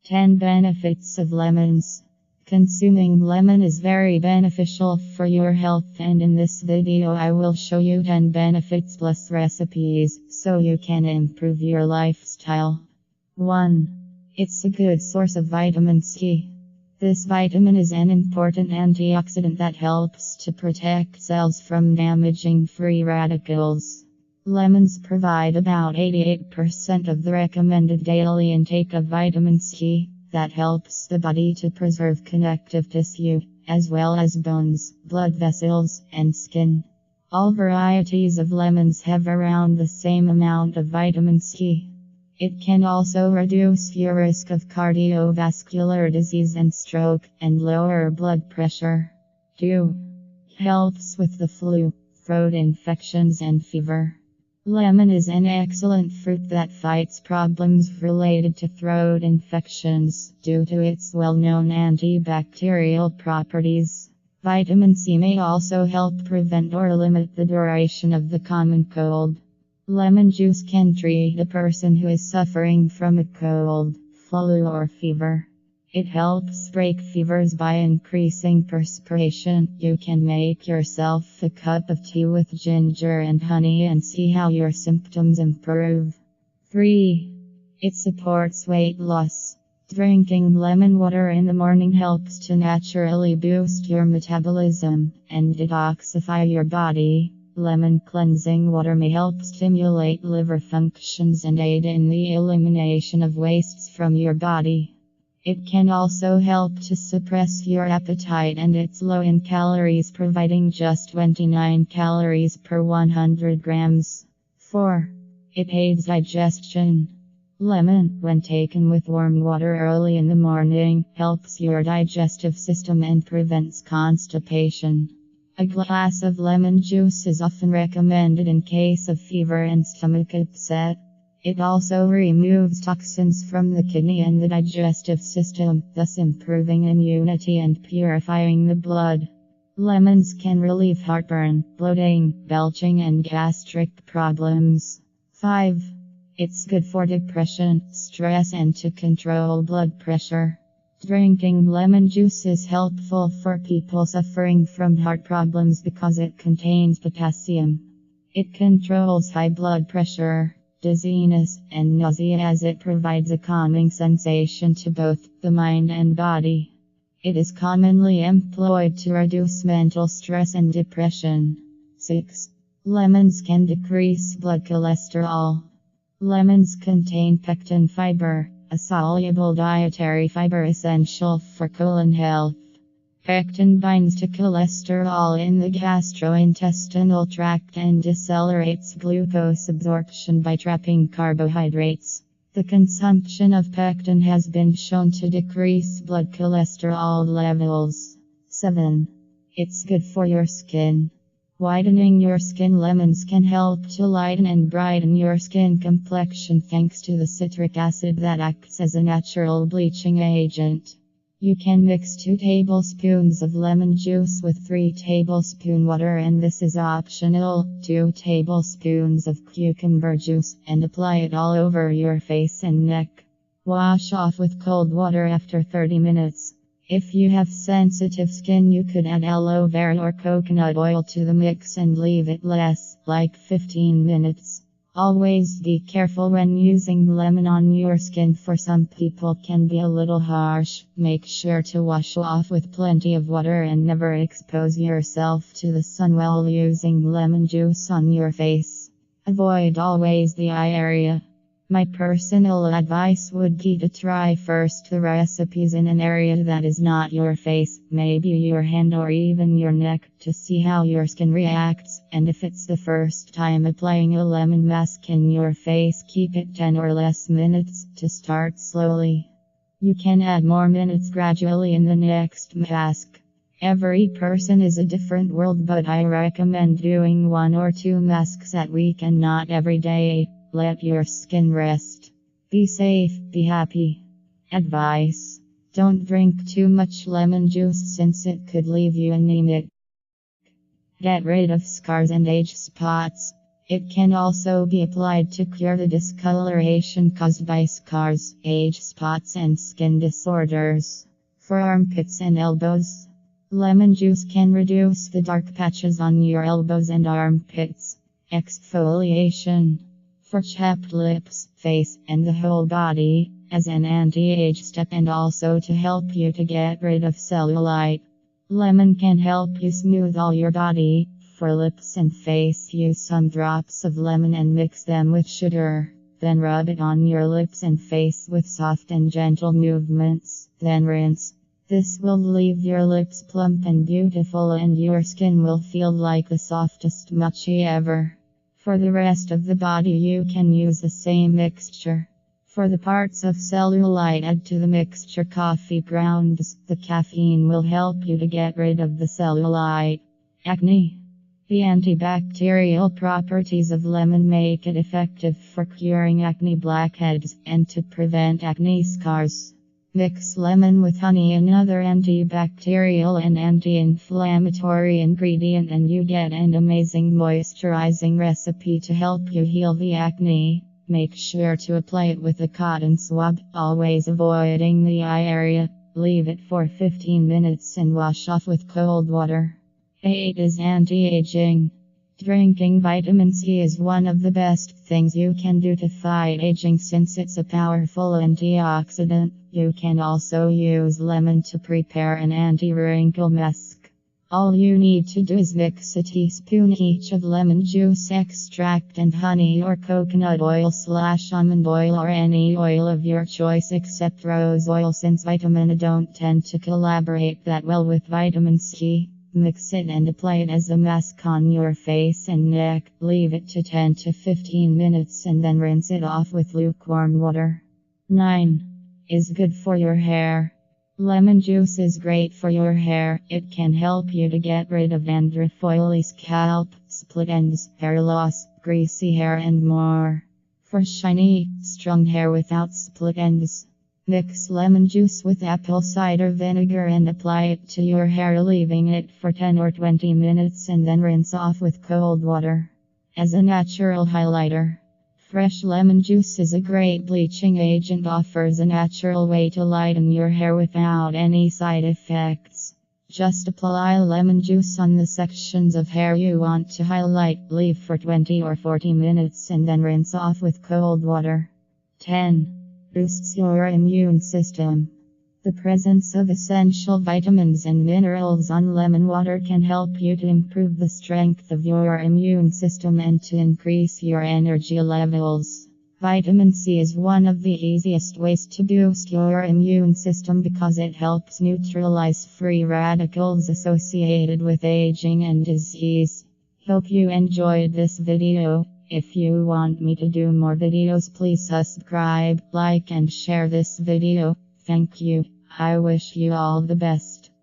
10 benefits of lemons. Consuming lemon is very beneficial for your health, and in this video I will show you 10 benefits plus recipes so you can improve your lifestyle. 1. It's a good source of vitamin C. This vitamin is an important antioxidant that helps to protect cells from damaging free radicals. Lemons provide about 88% of the recommended daily intake of vitamin C. That helps the body to preserve connective tissue, as well as bones, blood vessels, and skin. All varieties of lemons have around the same amount of vitamin C. It can also reduce your risk of cardiovascular disease and stroke, and lower blood pressure. 2. Helps with the flu, throat infections, and fever. Lemon is an excellent fruit that fights problems related to throat infections due to its well-known antibacterial properties. Vitamin C may also help prevent or limit the duration of the common cold. Lemon juice can treat a person who is suffering from a cold, flu, or fever. It helps break fevers by increasing perspiration. You can make yourself a cup of tea with ginger and honey and see how your symptoms improve. 3. It supports weight loss. Drinking lemon water in the morning helps to naturally boost your metabolism and detoxify your body. Lemon cleansing water may help stimulate liver functions and aid in the elimination of wastes from your body. It can also help to suppress your appetite, and it's low in calories, providing just 29 calories per 100 grams. 4. It aids digestion. Lemon, when taken with warm water early in the morning, helps your digestive system and prevents constipation. A glass of lemon juice is often recommended in case of fever and stomach upset. It also removes toxins from the kidney and the digestive system, thus improving immunity and purifying the blood. Lemons can relieve heartburn, bloating, belching, and gastric problems. 5. It's good for depression, stress, and to control blood pressure. Drinking lemon juice is helpful for people suffering from heart problems because it contains potassium. It controls high blood pressure, dizziness, and nausea, as it provides a calming sensation to both the mind and body. It is commonly employed to reduce mental stress and depression. 6. Lemons can decrease blood cholesterol. Lemons contain pectin fiber, a soluble dietary fiber essential for colon health. Pectin binds to cholesterol in the gastrointestinal tract and decelerates glucose absorption by trapping carbohydrates. The consumption of pectin has been shown to decrease blood cholesterol levels. 7. It's good for your skin. Whitening your skin. Lemons can help to lighten and brighten your skin complexion thanks to the citric acid that acts as a natural bleaching agent. You can mix 2 tablespoons of lemon juice with 3 tablespoons water, and this is optional. 2 tablespoons of cucumber juice, and apply it all over your face and neck. Wash off with cold water after 30 minutes. If you have sensitive skin, you could add aloe vera or coconut oil to the mix and leave it less, like 15 minutes. Always be careful when using lemon on your skin, for some people can be a little harsh. Make sure to wash off with plenty of water and never expose yourself to the sun while using lemon juice on your face. Avoid always the eye area. My personal advice would be to try first the recipes in an area that is not your face, maybe your hand or even your neck, to see how your skin reacts, and if it's the first time applying a lemon mask in your face, keep it 10 or less minutes to start slowly. You can add more minutes gradually in the next mask. Every person is a different world, but I recommend doing 1 or 2 masks a week and not every day. Let your skin rest. Be safe, be happy. Advice: don't drink too much lemon juice since it could leave you anemic. Get rid of scars and age spots. It can also be applied to cure the discoloration caused by scars, age spots, and skin disorders. For armpits and elbows, lemon juice can reduce the dark patches on your elbows and armpits. Exfoliation. For chapped lips, face, and the whole body, as an anti-age step and also to help you to get rid of cellulite. Lemon can help you smooth all your body. For lips and face, use some drops of lemon and mix them with sugar. Then rub it on your lips and face with soft and gentle movements. Then rinse. This will leave your lips plump and beautiful, and your skin will feel like the softest mochi ever. For the rest of the body, you can use the same mixture. For the parts of cellulite, add to the mixture coffee grounds. The caffeine will help you to get rid of the cellulite. Acne. The antibacterial properties of lemon make it effective for curing acne blackheads and to prevent acne scars. Mix lemon with honey, another antibacterial and anti-inflammatory ingredient, and you get an amazing moisturizing recipe to help you heal the acne. Make sure to apply it with a cotton swab, always avoiding the eye area. Leave it for 15 minutes and wash off with cold water. 8 is anti-aging. Drinking vitamin C is one of the best things you can do to fight aging, since it's a powerful antioxidant. You can also use lemon to prepare an anti-wrinkle mask. All you need to do is mix a teaspoon each of lemon juice extract and honey or coconut oil / almond oil or any oil of your choice except rose oil, since vitamin A don't tend to collaborate that well with vitamin C. Mix it and apply it as a mask on your face and neck. Leave it to 10 to 15 minutes and then rinse it off with lukewarm water. 9 is good for your hair. Lemon juice is great for your hair. It can help you to get rid of dandruff, oily scalp, split ends, hair loss, greasy hair, and more. For shiny, strong hair without split ends, mix lemon juice with apple cider vinegar and apply it to your hair, leaving it for 10 or 20 minutes and then rinse off with cold water. As a natural highlighter, fresh lemon juice is a great bleaching agent, offers a natural way to lighten your hair without any side effects. Just apply lemon juice on the sections of hair you want to highlight, leave for 20 or 40 minutes and then rinse off with cold water. 10. Boosts your immune system. The presence of essential vitamins and minerals on lemon water can help you to improve the strength of your immune system and to increase your energy levels. Vitamin C is one of the easiest ways to boost your immune system because it helps neutralize free radicals associated with aging and disease. Hope you enjoyed this video. If you want me to do more videos, please subscribe, like, and share this video. Thank you. I wish you all the best.